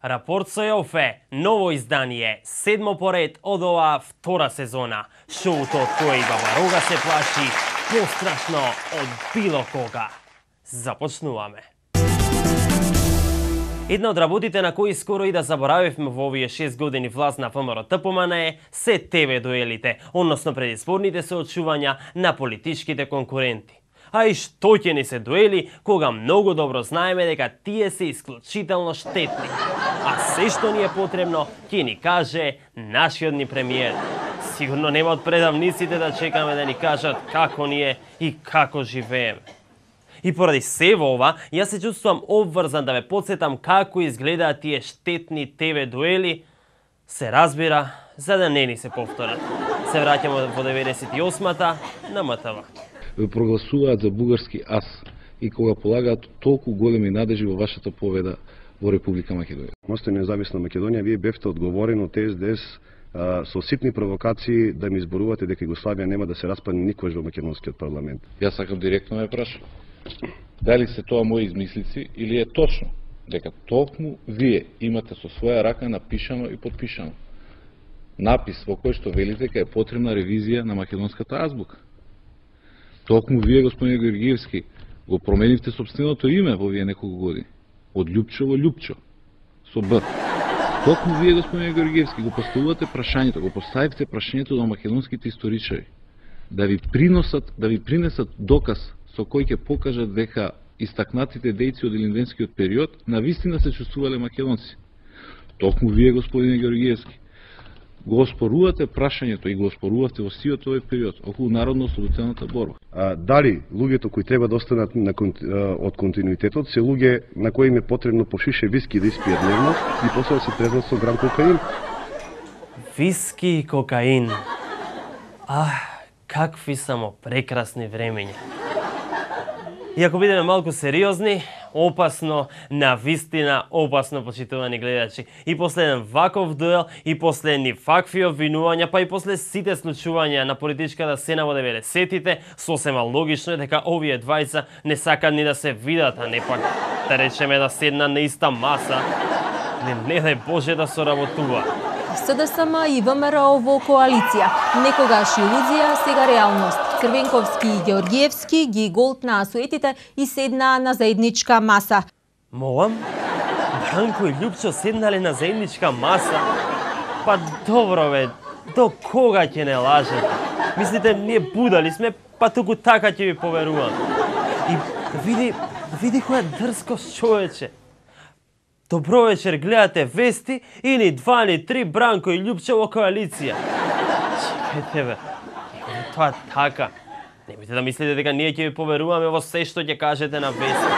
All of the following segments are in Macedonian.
Рапорт со Јофе, ново издание, 7 поред од оваа втора сезона. Шоуто од кое и Баба Рога се плаши пострашно од било кога. Започнуваме. Една од работите на кои скоро и да заборавивме во овие 6 години власт на ВМРО ТПМН е се ТВ дуелите, односно предизборните соочувања на политичките конкуренти. А и што ќе ни се дуели, кога многу добро знаеме дека тие се исклучително штетни. А се што ни е потребно, ќе ни каже нашиот ни премиер. Сигурно нема од предавниците да чекаме да ни кажат како ни е и како живееме. И поради се во ова, јас се чувствувам обврзан да ве подсетам како изгледаат тие штетни ТВ дуели, се разбира, за да не ни се повторат. Се враќаме во 98-та на МТВ. Прогласуваат за бугарски ас и кога полагаат толку големи надежи во вашата победа во Република Македонија. Моста независна Македонија, вие бевте одговорен од СДС со ситни провокации да ми изборувате дека Југославија нема да се распадне никогаш во македонскиот парламент. Јас сакам директно ме прашам. Дали се тоа мои измислици или е точно дека токму вие имате со своја рака напишано и подпишано напис во кој што велите дека е потребна ревизија на македонската азбука? Токму вие, господин Георгиевски, го променивте собственото име во овие неколку години. Од Љупчо во Љупчо. Со Б. Токму вие, господин Георгиевски, го поставувате прашањето, го поставивте прашањето до македонските историчари да ви принесат доказ со кој ќе покажат дека истакнатите дејци од илинденскиот период навистина се чувствувале македонци. Токму вие, господин Георгиевски, го оспорувате прашањето и го оспорувате во сиот овој период околу народно-ослободителната борба. Дали луѓето кои треба да останат од континуитетот се луѓе на кои им е потребно по шише виски да испијат дневно и после да се трезнат со грам кокаин? Виски и кокаин. Какви само прекрасни времења. И ако бидеме малку сериозни, опасно, навистина опасно, почитувани гледачи. И после еден ваков дуел, и после ни вакви обвинувања, па и после сите случувања на политичката сцена во 90-тите, сосема логично е дека овие двајца не сакат ни да се видат, а не пак да речеме да седнат на иста маса. Не дај Боже да соработуваат. СДСМ и ВМРО во коалиција. Некогаш илузија, сега реалност. Црвенковски и Георгиевски ги голтнаа суетите и седнаа на заедничка маса. Молам? Бранко и Љупчо седнале на заедничка маса? Па добро бе, до кога ќе не лажете? Мислите, ние будали сме, па туку така ќе ви поверувам. И види која дрскост, човече. Добро вечер, гледате вести и ни 2 ни 3 Бранко и Љупчо во коалиција. Чекајте бе, тоа така. Немојте да мислите дека ние ќе ви поверуваме во се што ќе кажете на вести.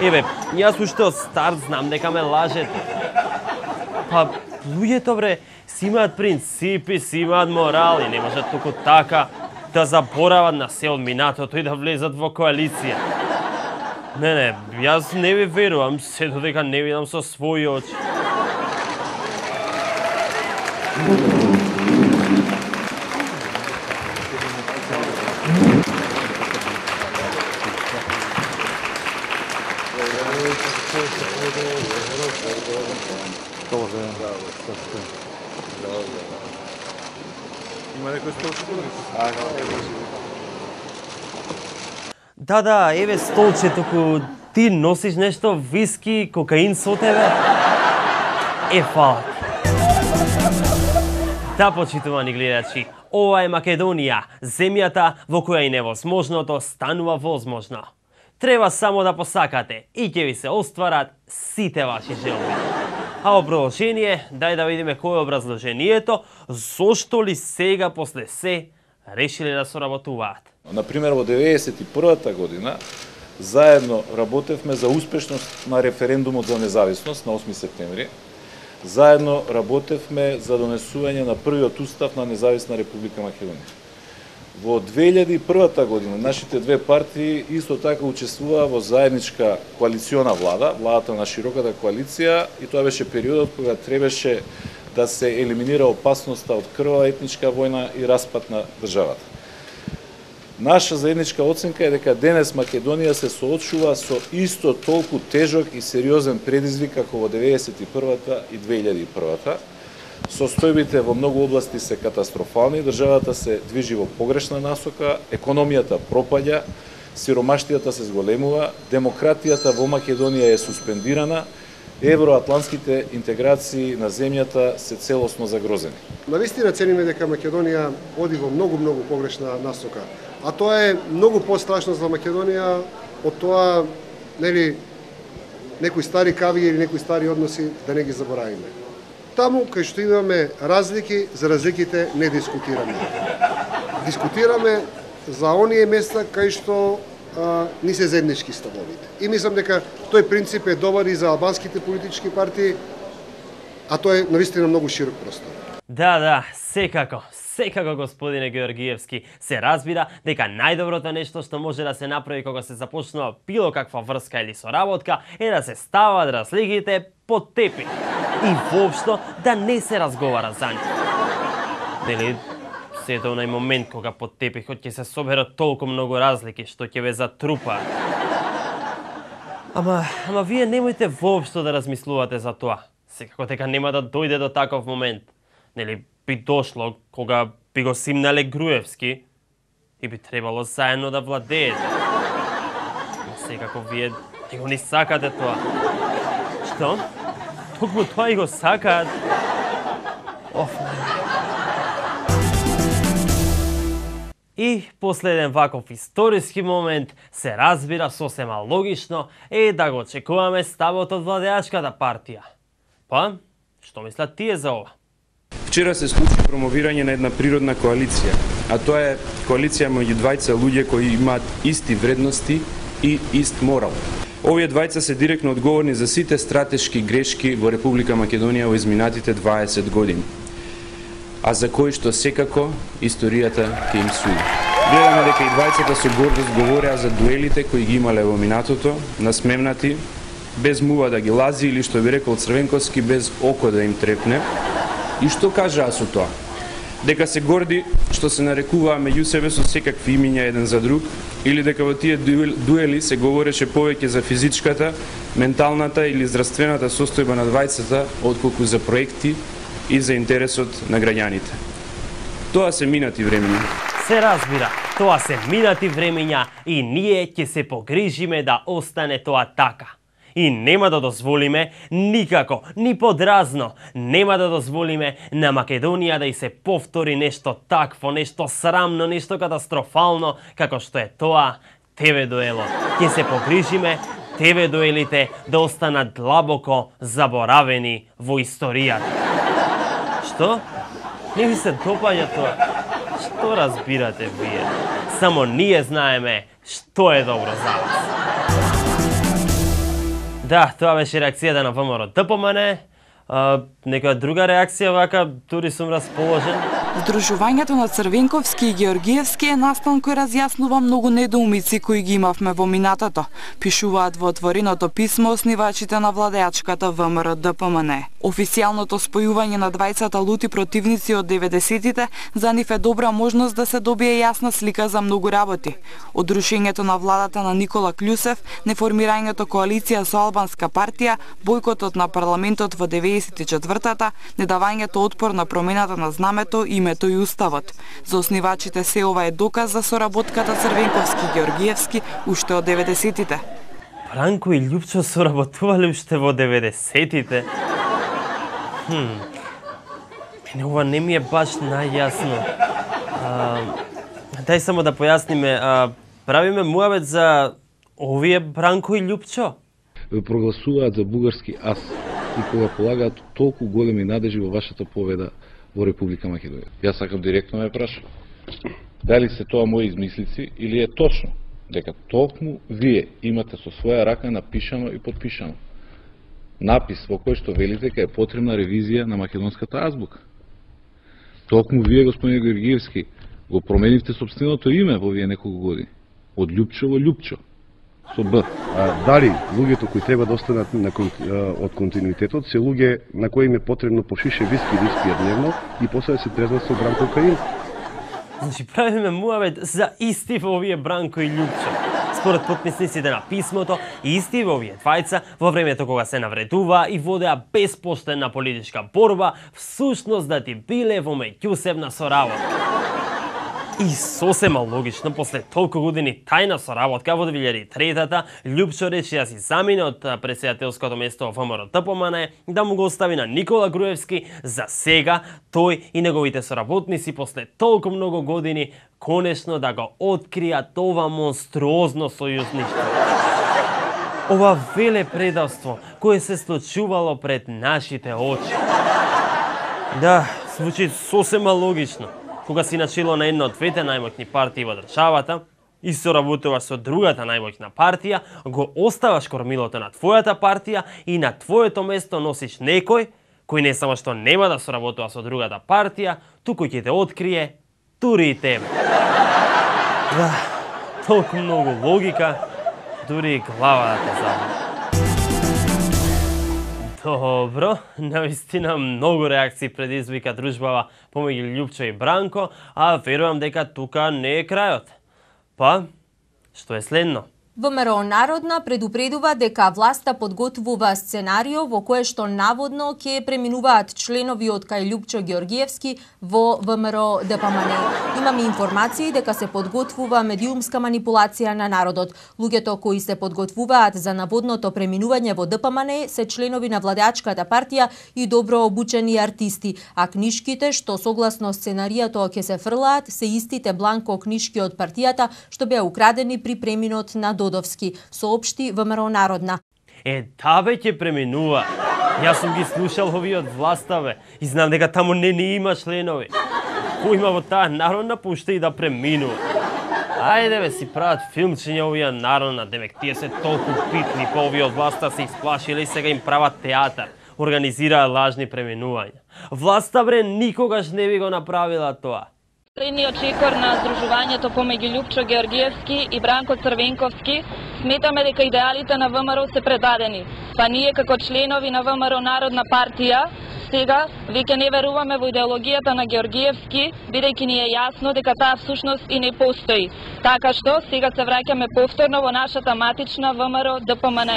Еве, јас уште од старт знам дека ме лажете. Па, луѓето бре, си имаат принципи, си имаат морали, не можат туку така да заборават на се од минатото и да влезат во коалиција. Не, јас не ви верувам, се додека не видам со своји очи. Има некој столче? Да, еве столче, туку ти носиш нешто виски, кокаин со тебе? Фала. Да, почитувани гледачи, ова е Македонија, земјата во која и невозможното станува возможно. Треба само да посакате и ќе ви се остварат сите ваши желби. А во продолжение, дај да видиме кој е образложението, зошто ли сега после се решиле да соработуваат. Например, во 91-та година заедно работевме за успешност на референдумот за независност на 8 септември. Заедно работевме за донесување на првиот устав на независна Република Македонија. Во 2001 година нашите две партии исто така учествуваа во заедничка коалициона влада, владата на широката коалиција, и тоа беше периодот кога требаше да се елиминира опасноста од крвава етничка војна и распад на државата. Наша заедничка оценка е дека денес Македонија се соочува со исто толку тежок и сериозен предизвик како во 1991 и 2001. Состојбите во многу области се катастрофални, државата се движи во погрешна насока, економијата пропаѓа, сиромаштијата се зголемува, демократијата во Македонија е суспендирана, евроатлантските интеграции на земјата се целосно загрозени. Навистина цениме дека Македонија оди во многу погрешна насока, а тоа е многу пострашно за Македонија од тоа, нели, некои стари кави или некои стари односи да не ги заборавиме. Таму кај што имаме разлики, за разликите не дискутираме. Дискутираме за оние места кај што ни се заеднички ставовите. И мислам дека тој принцип е добар и за албанските политички партии, а тоа е навистина многу широк простор. Да, секако, господине Георгиевски, се разбира дека најдоброто нешто што може да се направи кога се започнува било каква врска или соработка е да се стават разликите под тепих и воопшто да не се разговара за нив. Дели се до онај момент кога под тепихот ќе се соберат толку многу разлики што ќе ве затрупаат. Ама вие немојте воопшто да размислувате за тоа. Секако дека нема да дојде до таков момент. Нели би дошло кога би го симнале Груевски и би требало заедно да владеете. Но секако вие не го ни сакате тоа. Што? Токму тоа и го сакаат? И последен ваков историски момент се разбира сосема логично е да го очекуваме ставот од владеачката партија. Па, што мислат тие за ова? Вчера се случи промовирање на една природна коалиција, а тоа е коалиција меѓу двајца луѓе кои имаат исти вредности и ист морал. Овие двајца се директно одговорни за сите стратешки грешки во Република Македонија во изминатите 20 години, а за кои што секако историјата ќе им суди. Гледаме дека и двајцата со гордост говореа за дуелите кои ги имале во минатото, насмевнати, без мува да ги лази или што би рекол Црвенковски, без око да им трепне. И што кажаа со тоа? Дека се горди што се нарекуваа меѓу себе со секакви имиња еден за друг, или дека во тие дуели се говореше повеќе за физичката, менталната или здравствената состојба на двајцата, отколку за проекти и за интересот на граѓаните. Тоа се минати времиња. Се разбира, тоа се минати времиња и ние ќе се погрижиме да остане тоа така. И нема да дозволиме никако, ни подразно, нема да дозволиме на Македонија да и се повтори нешто такво, нешто срамно, нешто катастрофално, како што е тоа ТВ дуелот. Ќе се погрижиме ТВ дуелите да останат длабоко заборавени во историјата. Што? Не ви се допаѓа тоа? Што разбирате вие? Само ние знаеме што е добро за вас. Да, тоа беше реакцијата на ВМРО ДПМН. Некоја друга реакција вака, дури сум расположен. Здружувањето на Црвенковски и Георгиевски е настан кој разјаснува многу недоумици кои ги имавме во минатото, пишуваат во отвореното писмо оснивачите на владеачката ВМРО ДПМН. Официјалното спојување на двајцата лути противници од 90-тите за нив е добра можност да се добие јасна слика за многу работи. Од рушењето на владата на Никола Клјусев, неформирањето коалиција со албанска партија, бојкотот на парламентот во 94-та, недавањето отпор на промената на знамето, името и уставот. За оснивачите се ова е доказ за соработката Црвенковски-Георгиевски уште од 90-тите. Бранко и Љупчо соработувале уште во 90-тите? Мене ова не ми е баш најјасно. Дај само да појасниме, правиме муабет за овие Бранко и Љупчо? Прогласуваат за бугарски ас и кога полагаат толку големи надежи во вашата победа во Република Македонија. Јас сакам директно да ме прашам. Дали се тоа мои измислици или е точно дека токму вие имате со своја рака напишано и подпишано напис во кој што велите дека е потребна ревизија на македонската азбука. Токму вие, господин Георгиевски, го променивте сопственото име во овие неколку години. Од Љупчо во Љупчо. Со Б. Дали луѓето кои треба да останат од континуитетот се луѓе на кои им е потребно по шише виски да испијат дневно и после да се трезват со грам кокаин? Значи правиме муавет за исти во овие Бранко и Љупчо. Според потписниците на писмото, исти во овие двајца во времето кога се навредува и водеа безпоштена политичка борба, всушност да ти биле во меѓусебна соработка. И сосема логично, после толку години тајна соработка во 2003-та, Љупчо рече да си замине од претседателското место во ВМРО ДПМН, да му го остави на Никола Груевски. За сега, тој и неговите соработници после толку многу години конечно да го откријат ова монструозно сојузништво. Ова веле предавство кое се случувало пред нашите очи. Да, звучи сосема логично. Кога си начело на една од двете најмоќни партии во државата и соработуваш со другата најмоќна партија, го оставаш кормилото на твојата партија и на твоето место носиш некој кој не само што нема да соработува со другата партија, туку ќе те открие дури и тебе. Да, толку многу логика, дури и глава да те заболи. Добро, навистина многу реакции предизвика дружбава помеѓу Љупчо и Бранко, а верувам дека тука не е крајот. Па, што е следно? ВМРО Народна предупредува дека власта подготвува сценарио во кое што наводно ќе преминуваат членови од кај Љупчо Георгиевски во ВМРО ДПМН. Имаме информации дека се подготвува медиумска манипулација на народот. Луѓето кои се подготвуваат за наводното преминување во ДПМН се членови на владеачката партија и добро обучени артисти, а книшките што согласно сценаријето ќе се фрлаат се истите бланко книшки од партијата што беа украдени при преминот на Додовски, соопшти ВМРО Народна. Да бе, ќе преминува. Јас сум ги слушал овие од власта, бе, и знам дека таму не има членови. Кој има во таа Народна, пушта и да преминува. Ајде бе, си прават филмчиња овие Народна, демек тие се толку битни, па овие од власта се исплашиле и сега им прават театар, организираат лажни преминувања. Власта, бре, никогаш не би го направила тоа. Следниот чекор на здружувањето помеѓу Љупчо Георгиевски и Бранко Црвенковски сметаме дека идеалите на ВМРО се предадени. Па ние како членови на ВМРО Народна партија сега веќе не веруваме во идеологијата на Георгиевски, бидејќи ни е јасно дека таа всушност и не постои. Така што сега се враќаме повторно во нашата матична ВМРО ДПМН.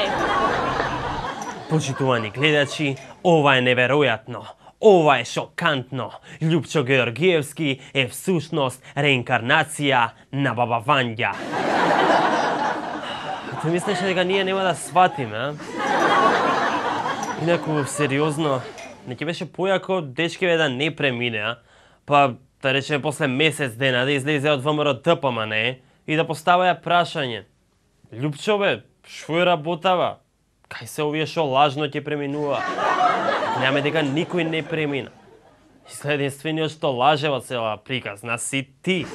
Почитувани гледачи, ова е неверојатно. Ова е шокантно. Љупчо Георгиевски е всушност реинкарнација на Баба Вања. Тој мислеше дека ние нема да сватиме, а? Инаку, сериозно, не ќе беше појако дечкеве да не премине, а? Па, да речеме, после месец дена да излезе од ВМРО ДПМН и да поставаја прашање. Љупчо, бе, шо е работава? Кај се овие шо лажно ќе преминува? Немаме дека никој не премина. Единствениот што лаже во цела приказна си ти.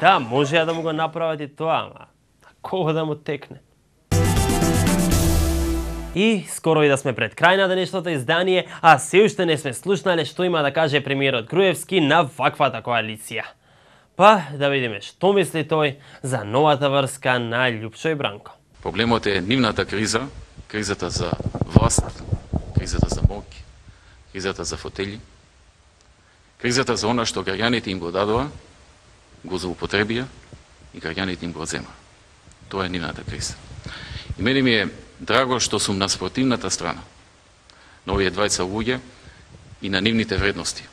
Да, може да му го направат и тоа, ама кого да му текне? И скоро и да сме пред крај на денешното издание, а се уште не сме слушнале што има да каже премиерот Груевски на ваквата коалиција. Па, да видиме што мисли тој за новата врска на Љупчо и Бранко. Проблемот е нивната криза, кризата за власт, кризата за моќ, кризата за фотели, кризата за она што граѓаните им го дадоа, го злоупотребија и граѓаните им го зема. Тоа е нивната криза. И мене ми е драго што сум на спротивната страна на овие двајца луѓе и на нивните вредности,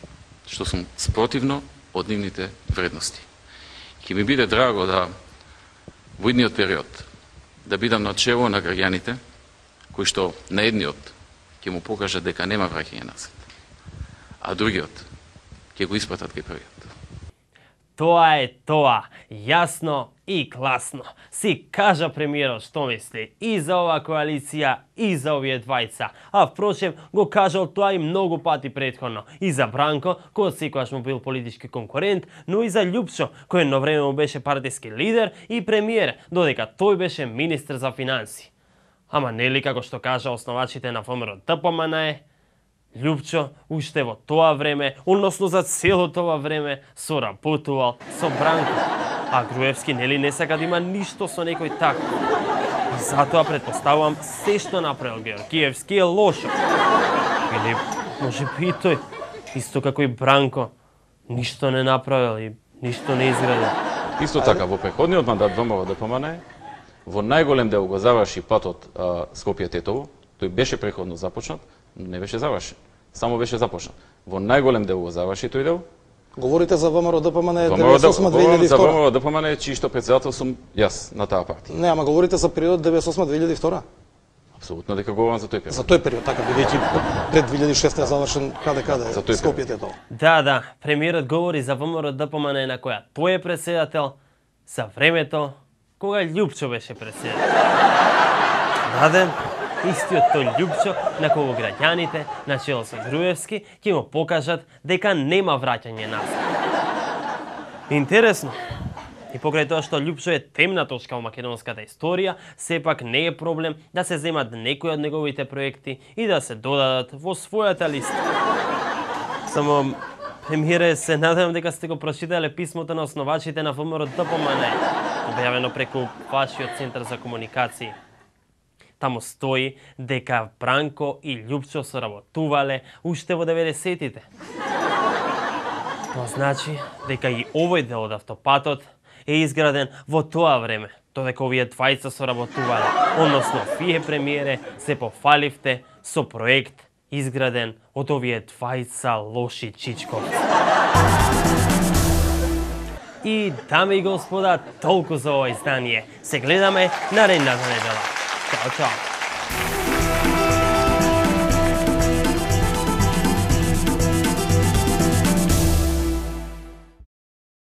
што сум спротивно од нивните вредности. Ќе ми биде драго да во идниот период да бидам на чело на граѓаните кои што на едниот ќе му покажат дека нема враќање назад, а другиот ќе го испратат кај првиот. Тоа е тоа, јасно и гласно. Си кажа премиерот што мисли и за оваа коалиција и за овие двајца. А впрочем, го кажал тоа и многу пати претходно. И за Бранко, кој секогаш му бил политички конкурент, но и за Љупчо, кој едно време му беше партиски лидер и премиер, додека тој беше министер за финанси. Ама нели како што кажа основачите на ВМРО ДПМН, Љупчо уште во тоа време, односно за целото ова време, соработувал со Бранко. А Груевски нели не сака да има ништо со некој таков. И затоа предпоставувам се што направил Георгиевски е лошо. Или може би и тој, исто како и Бранко, ништо не направил и ништо не изградил. Исто така, во преходниот мандат ВМРО ДПМН во најголем дел го заврши патот Скопје-Тетово. Тој беше преходно започнат, но не беше завршен. Само беше започнат. Во најголем дел го заврши тој дел. Говорите за ВМРО ДПМН 98-2002? За ВМРО ДПМН чијто председател сум јас на таа партија. Не, ама говорите за период 98-2002? Апсолутно дека говорам за тој период. За тој период, така, бидејќи пред 2006 е завршен каде Скопје-Тетово. Да, премиерот говори за ВМРО ДПМН на која тој е председател за времето кога Љупчо беше председател. Наден, истиот тој Љупчо на кого граѓаните, начело со Груевски, ќе му покажат дека нема враќање назад. Интересно. И покрај тоа што Љупчо е темна точка во македонската историја, сепак не е проблем да се земат некои од неговите проекти и да се додадат во својата листа. Само, премиере, се надевам дека сте го прочитале писмото на основачите на ВМРО ДПМН, објавено преку вашиот центар за комуникации. Таму стои дека Бранко и Љупчо соработувале уште во 90-тите. Тоа значи дека и овој дел од автопатот е изграден во тоа време, додека овие двајца соработувале, односно вие, премиере, се пофаливте со проект изграден од овие двајца лоши чичковци. И, дами и господа, толку за ова издание. Се гледаме наредната недела. Чао, чао.